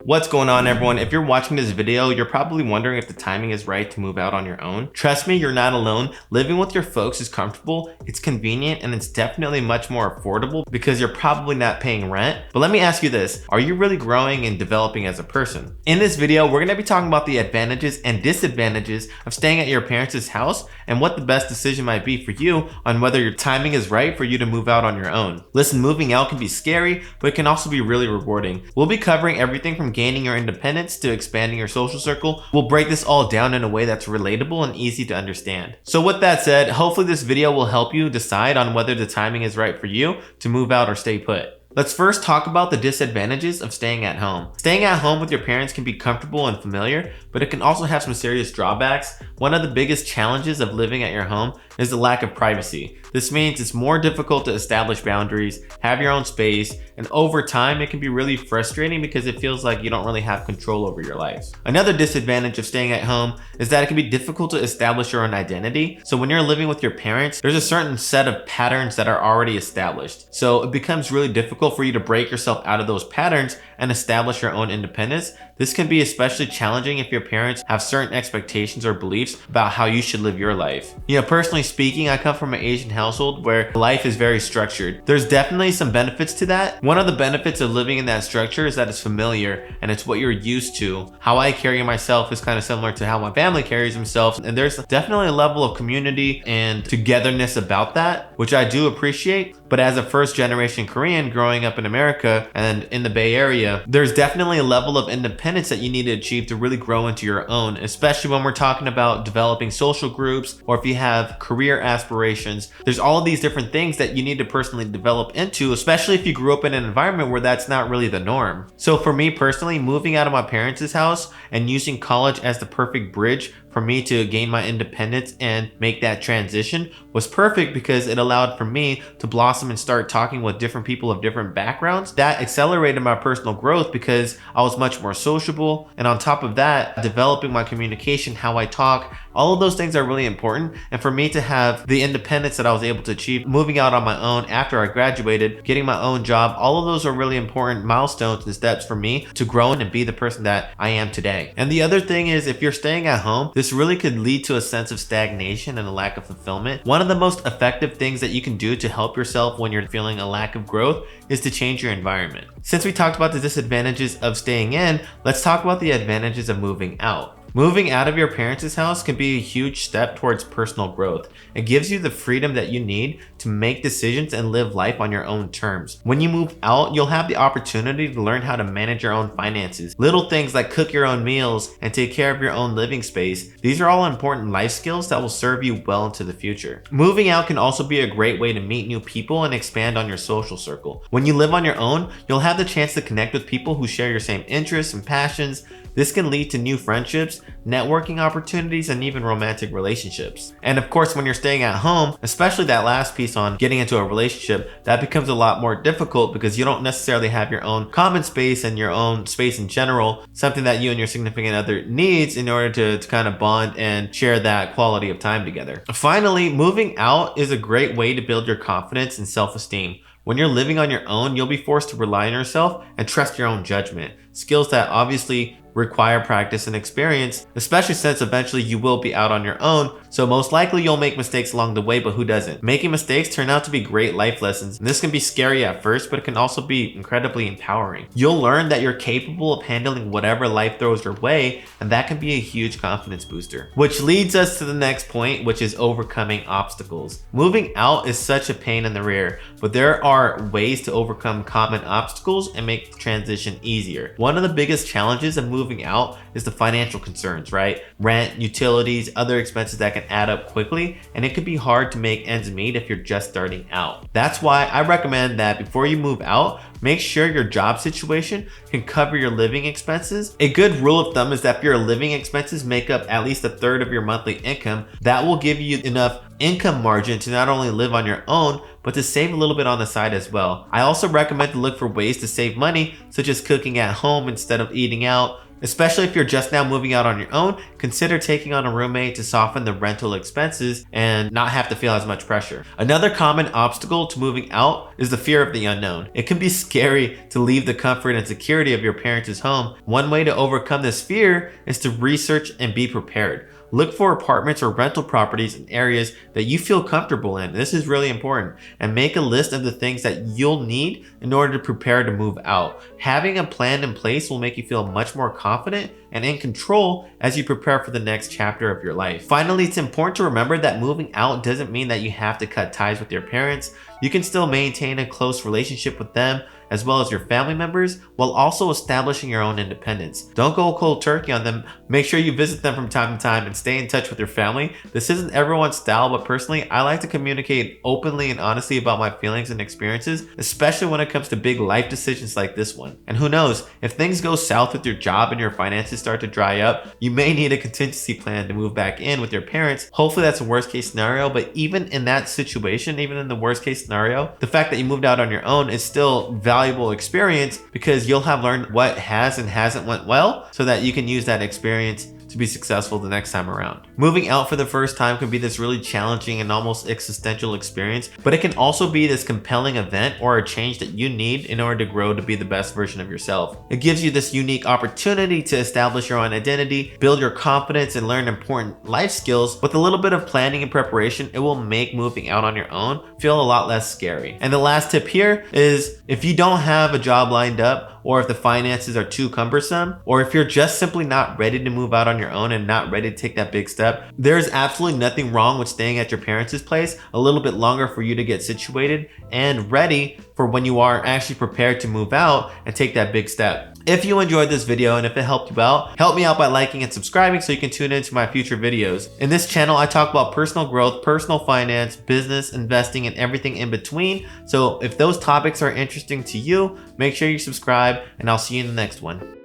What's going on, everyone? If you're watching this video, you're probably wondering if the timing is right to move out on your own. Trust me, you're not alone. Living with your folks is comfortable, it's convenient, and it's definitely much more affordable because you're probably not paying rent. But let me ask you this, are you really growing and developing as a person? In this video, we're going to be talking about the advantages and disadvantages of staying at your parents' house and what the best decision might be for you on whether your timing is right for you to move out on your own. Listen, moving out can be scary, but it can also be really rewarding. We'll be covering everything from gaining your independence to expanding your social circle. We'll break this all down in a way that's relatable and easy to understand. So with that said, hopefully this video will help you decide on whether the timing is right for you to move out or stay put. Let's first talk about the disadvantages of staying at home. Staying at home with your parents can be comfortable and familiar, but it can also have some serious drawbacks. One of the biggest challenges of living at your home is the lack of privacy. This means it's more difficult to establish boundaries, have your own space, and over time it can be really frustrating because it feels like you don't really have control over your life. Another disadvantage of staying at home is that it can be difficult to establish your own identity. So when you're living with your parents, there's a certain set of patterns that are already established. So it becomes really difficult for you to break yourself out of those patterns and establish your own independence. This can be especially challenging if your parents have certain expectations or beliefs about how you should live your life. Personally speaking, I come from an Asian household where life is very structured. There's definitely some benefits to that. One of the benefits of living in that structure is that it's familiar and it's what you're used to. How I carry myself is kind of similar to how my family carries themselves, and there's definitely a level of community and togetherness about that, which I do appreciate. But as a first generation Korean growing up in America and in the Bay Area, there's definitely a level of independence that you need to achieve to really grow into your own, especially when we're talking about developing social groups or if you have career aspirations. There's all of these different things that you need to personally develop into, especially if you grew up in an environment where that's not really the norm. So for me personally, moving out of my parents' house and using college as the perfect bridge for me to gain my independence and make that transition was perfect because it allowed for me to blossom and start talking with different people of different backgrounds. That accelerated my personal growth because I was much more sociable, and on top of that, developing my communication, how I talk, all of those things are really important. And for me to have the independence that I was able to achieve moving out on my own after I graduated, getting my own job, all of those are really important milestones and steps for me to grow and be the person that I am today. And the other thing is, if you're staying at home, this really could lead to a sense of stagnation and a lack of fulfillment. One of the most effective things that you can do to help yourself when you're feeling a lack of growth is to change your environment. Since we talked about the disadvantages of staying in, let's talk about the advantages of moving out. Moving out of your parents' house can be a huge step towards personal growth. It gives you the freedom that you need to make decisions and live life on your own terms. When you move out, you'll have the opportunity to learn how to manage your own finances. Little things like cook your own meals and take care of your own living space. These are all important life skills that will serve you well into the future. Moving out can also be a great way to meet new people and expand on your social circle. When you live on your own, you'll have the chance to connect with people who share your same interests and passions. This can lead to new friendships, networking opportunities, and even romantic relationships. And of course, when you're staying at home, especially that last piece on getting into a relationship, that becomes a lot more difficult because you don't necessarily have your own common space and your own space in general, something that you and your significant other needs in order to kind of bond and share that quality of time together. Finally, moving out is a great way to build your confidence and self-esteem. When you're living on your own, you'll be forced to rely on yourself and trust your own judgment. Skills that obviously require practice and experience, especially since eventually you will be out on your own, so most likely you'll make mistakes along the way, but who doesn't? Making mistakes turn out to be great life lessons, and this can be scary at first, but it can also be incredibly empowering. You'll learn that you're capable of handling whatever life throws your way, and that can be a huge confidence booster. Which leads us to the next point, which is overcoming obstacles. Moving out is such a pain in the rear, but there are ways to overcome common obstacles and make the transition easier. One of the biggest challenges of moving out is the financial concerns, right? Rent, utilities, other expenses that can add up quickly, and it can be hard to make ends meet if you're just starting out. That's why I recommend that before you move out, make sure your job situation can cover your living expenses. A good rule of thumb is that if your living expenses make up at least a third of your monthly income, that will give you enough income margin to not only live on your own, but to save a little bit on the side as well. I also recommend to look for ways to save money, such as cooking at home instead of eating out, Especially if you're just now moving out on your own, consider taking on a roommate to soften the rental expenses and not have to feel as much pressure. Another common obstacle to moving out is the fear of the unknown. It can be scary to leave the comfort and security of your parents' home. One way to overcome this fear is to research and be prepared. Look for apartments or rental properties in areas that you feel comfortable in. This is really important. And make a list of the things that you'll need in order to prepare to move out. Having a plan in place will make you feel much more confident and in control as you prepare for the next chapter of your life. Finally, it's important to remember that moving out doesn't mean that you have to cut ties with your parents. You can still maintain a close relationship with them as well as your family members while also establishing your own independence. Don't go cold turkey on them. Make sure you visit them from time to time and stay in touch with your family. This isn't everyone's style, but personally, I like to communicate openly and honestly about my feelings and experiences, especially when it comes to big life decisions like this one. And who knows, if things go south with your job and your finances start to dry up, you may need a contingency plan to move back in with your parents. Hopefully that's a worst case scenario, but even in that situation, even in the worst case scenario, the fact that you moved out on your own is still valuable experience because you'll have learned what has and hasn't went well so that you can use that experience to be successful the next time around. Moving out for the first time can be this really challenging and almost existential experience, but it can also be this compelling event or a change that you need in order to grow to be the best version of yourself. It gives you this unique opportunity to establish your own identity, build your confidence, and learn important life skills. With a little bit of planning and preparation, it will make moving out on your own feel a lot less scary. And the last tip here is if you don't have a job lined up, or if the finances are too cumbersome, or if you're just simply not ready to move out on your own and not ready to take that big step, there's absolutely nothing wrong with staying at your parents' place a little bit longer for you to get situated and ready for when you are actually prepared to move out and take that big step. If you enjoyed this video and if it helped you out, help me out by liking and subscribing so you can tune into my future videos. In this channel, I talk about personal growth, personal finance, business, investing, and everything in between. So if those topics are interesting to you, make sure you subscribe and I'll see you in the next one.